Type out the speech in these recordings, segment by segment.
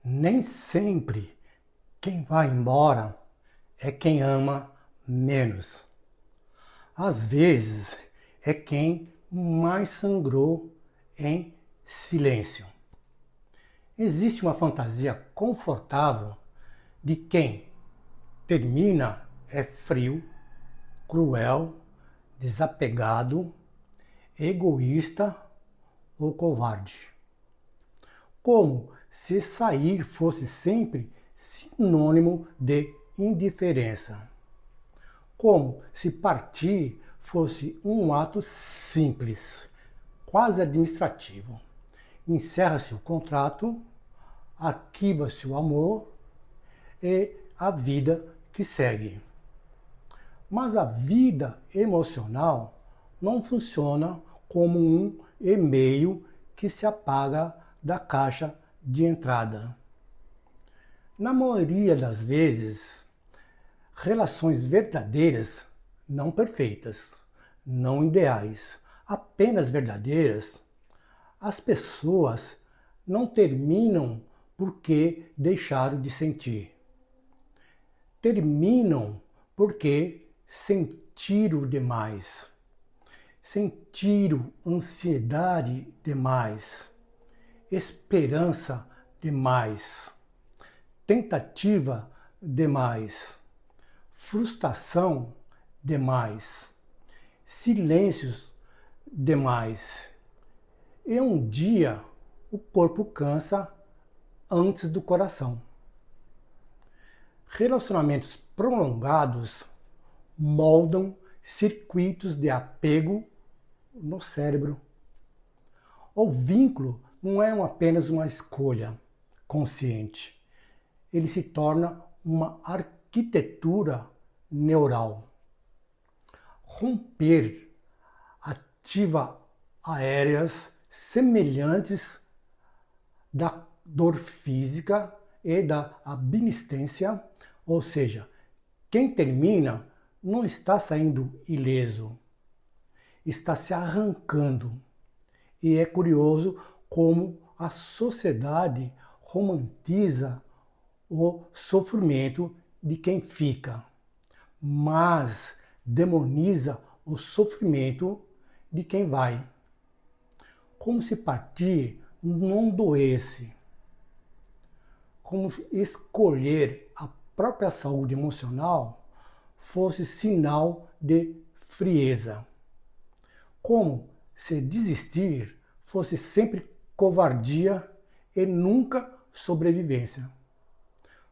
Nem sempre quem vai embora é quem ama menos. Às vezes é quem mais sangrou em silêncio. Existe uma fantasia confortável de quem termina é frio, cruel, desapegado, egoísta ou covarde. Como se sair fosse sempre sinônimo de indiferença. Como se partir fosse um ato simples, quase administrativo. Encerra-se o contrato, arquiva-se o amor e a vida que segue. Mas a vida emocional não funciona como um e-mail que se apaga da caixa de entrada. Na maioria das vezes, relações verdadeiras, não perfeitas, não ideais, apenas verdadeiras, as pessoas não terminam porque deixaram de sentir. Terminam porque sentiram demais. Sentiram ansiedade demais, esperança demais, tentativa demais, frustração demais, silêncios demais. E um dia o corpo cansa antes do coração. Relacionamentos prolongados moldam circuitos de apego no cérebro. O vínculo não é apenas uma escolha consciente. Ele se torna uma arquitetura neural. Romper ativa áreas semelhantes da dor física e da abstinência, ou seja, quem termina não está saindo ileso, está se arrancando. E é curioso como a sociedade romantiza o sofrimento de quem fica, mas demoniza o sofrimento de quem vai. Como se partir não doesse, como se escolher a própria saúde emocional fosse sinal de frieza. Como se desistir fosse sempre covardia e nunca sobrevivência.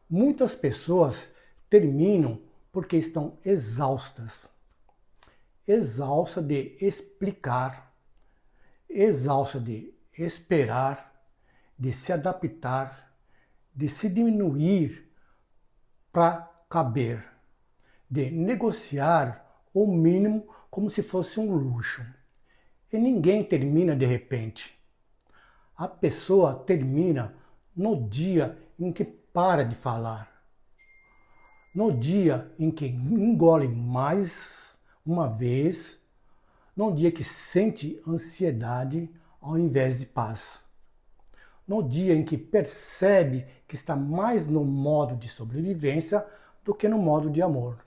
Muitas pessoas terminam porque estão exaustas. Exausta de explicar, exausta de esperar, de se adaptar, de se diminuir para caber, de negociar o mínimo como se fosse um luxo. E ninguém termina de repente. A pessoa termina no dia em que para de falar, no dia em que engole mais uma vez, no dia que sente ansiedade ao invés de paz, no dia em que percebe que está mais no modo de sobrevivência do que no modo de amor.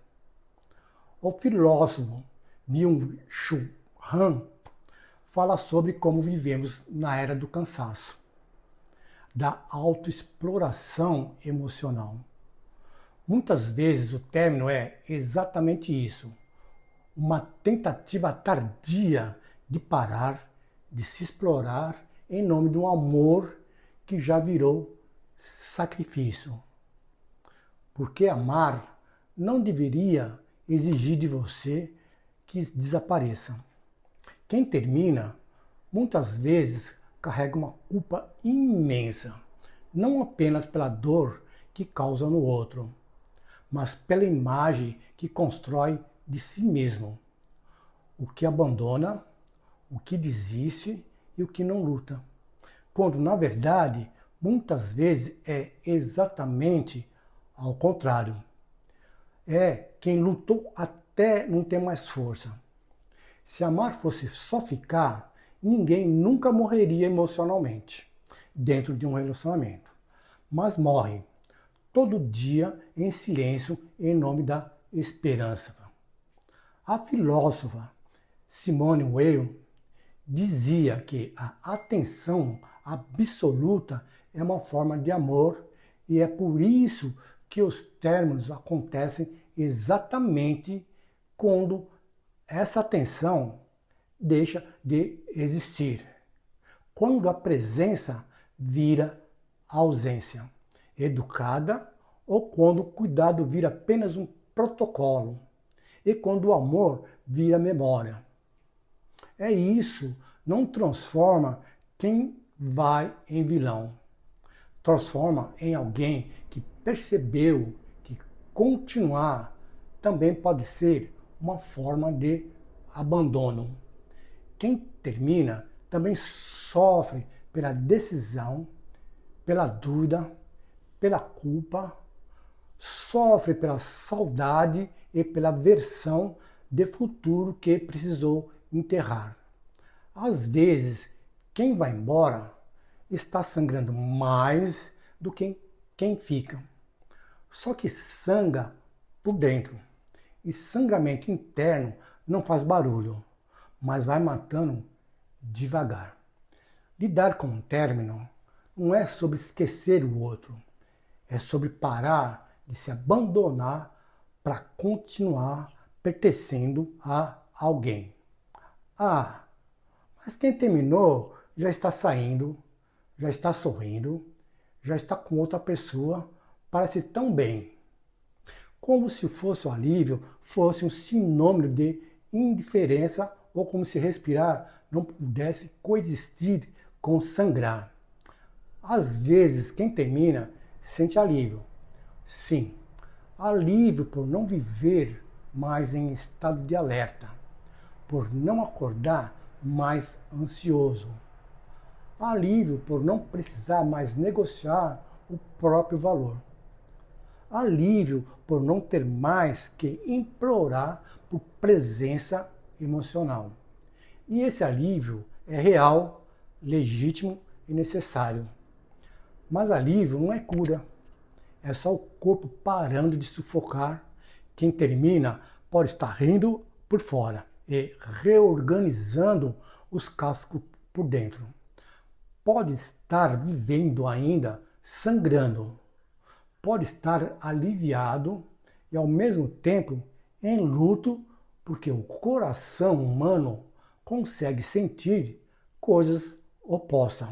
O filósofo Byung-Chul Han fala sobre como vivemos na era do cansaço, da autoexploração emocional. Muitas vezes o término é exatamente isso, uma tentativa tardia de parar, de se explorar em nome de um amor que já virou sacrifício. Porque amar não deveria exigir de você que desapareça. Quem termina, muitas vezes, carrega uma culpa imensa, não apenas pela dor que causa no outro, mas pela imagem que constrói de si mesmo, o que abandona, o que desiste e o que não luta. Quando, na verdade, muitas vezes é exatamente ao contrário. É quem lutou até não ter mais força. Se amar fosse só ficar, ninguém nunca morreria emocionalmente dentro de um relacionamento. mas morre todo dia em silêncio em nome da esperança. A filósofa Simone Weil dizia que a atenção absoluta é uma forma de amor e é por isso que os términos acontecem exatamente quando essa atenção deixa de existir. Quando a presença vira ausência educada ou quando o cuidado vira apenas um protocolo e quando o amor vira memória. É isso, não transforma quem vai em vilão. Transforma em alguém que percebeu que continuar também pode ser uma forma de abandono. Quem termina também sofre pela decisão, pela dúvida, pela culpa, sofre pela saudade e pela versão de futuro que precisou enterrar. Às vezes, quem vai embora está sangrando mais do que quem fica. Só que sangra por dentro. E sangramento interno não faz barulho, mas vai matando devagar. Lidar com um término não é sobre esquecer o outro, é sobre parar de se abandonar para continuar pertencendo a alguém. Ah, mas quem terminou já está saindo, já está sorrindo, já está com outra pessoa, parece tão bem. Como se fosse o alívio fosse um sinônimo de indiferença ou como se respirar não pudesse coexistir com sangrar. Às vezes, quem termina sente alívio. Sim, alívio por não viver mais em estado de alerta, por não acordar mais ansioso. Alívio por não precisar mais negociar o próprio valor. Alívio por não ter mais que implorar por presença emocional. E esse alívio é real, legítimo e necessário. Mas alívio não é cura. É só o corpo parando de sufocar. Quem termina pode estar rindo por fora e reorganizando os cascos por dentro. Pode estar vivendo ainda sangrando. Pode estar aliviado e ao mesmo tempo em luto, porque o coração humano consegue sentir coisas opostas.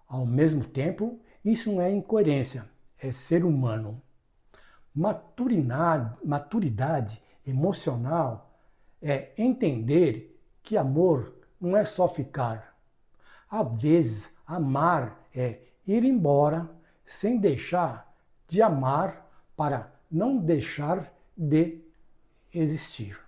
Ao mesmo tempo, isso não é incoerência, é ser humano. Maturidade emocional é entender que amor não é só ficar. Às vezes, amar é ir embora sem deixar de amar para não deixar de existir.